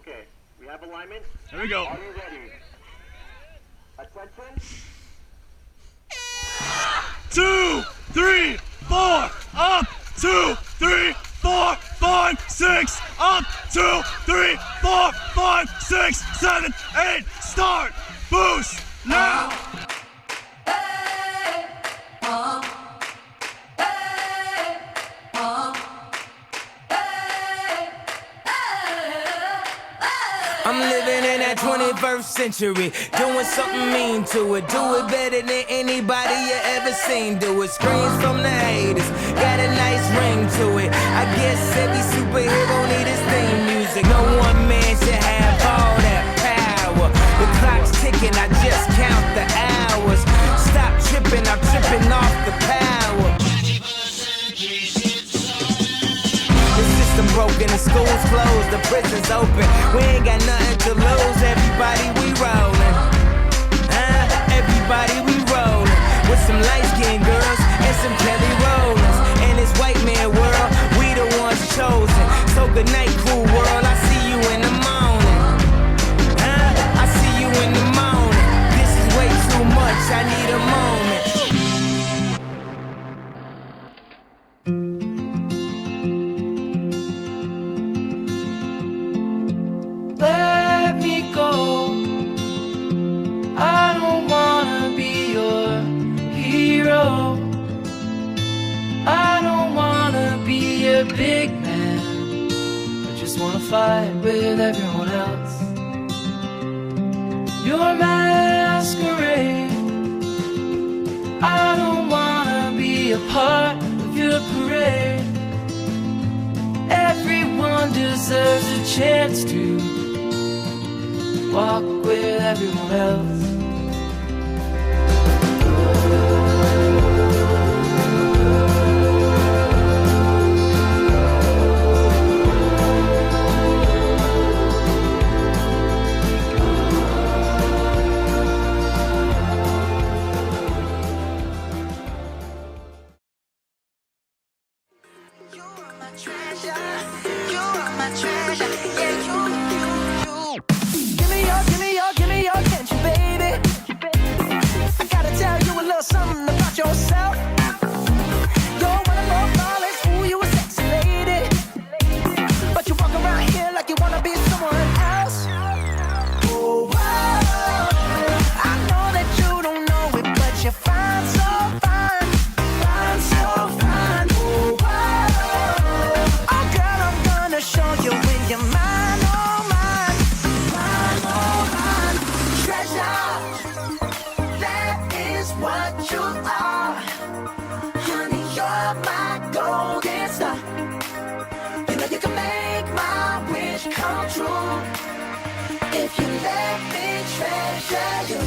Okay, we have alignment. Here we go. Are you ready? Attention. 2, 3, 4, up, 2, 3, 4, 5, 6, up, 2, 3, 4, 5, 6, 7, 8, start, boost, now. I'm living in that 21st century, doing something mean to it. Do it better than anybody you ever seen do it. Screams from the haters, got a nice ring to it. I guess every superhero need his theme music. No one man should have all that power. The clock's ticking, I just count the hours. Stop tripping, I'm tripping off the power. The system broken, the school's closed, the prison's open. We ain't got nothing to lose, everybody we rollin'. Everybody we rollin'. With some light-skinned girls and some Kelly Rollins. In this white man world, we the ones chosen. So good night, cool world, I see you in the morning. I see you in the morning. This is way too much, I need a moment. Let me go. I don't wanna be your hero. I don't wanna be a big man. I just wanna fight with everyone else. Your masquerade. I don't wanna be a part of your parade. Everyone deserves a chance to walk with everyone else. You are my treasure. You are my treasure. Yeah, you. Give me your attention, baby. I gotta tell you a little something about yourself. You're one of those flawless, ooh, you a sexy lady. But you walk around here like you wanna be someone else. Oh, whoa. I know that you don't know it, but you're fine, so fine. Fine, so fine. Oh, whoa. Oh, girl, I'm gonna show you with your mind, oh, mine. Mine, oh, mine. Treasure. That is what you are. Honey, you're my golden star. You know you can make my wish come true if you let me treasure you.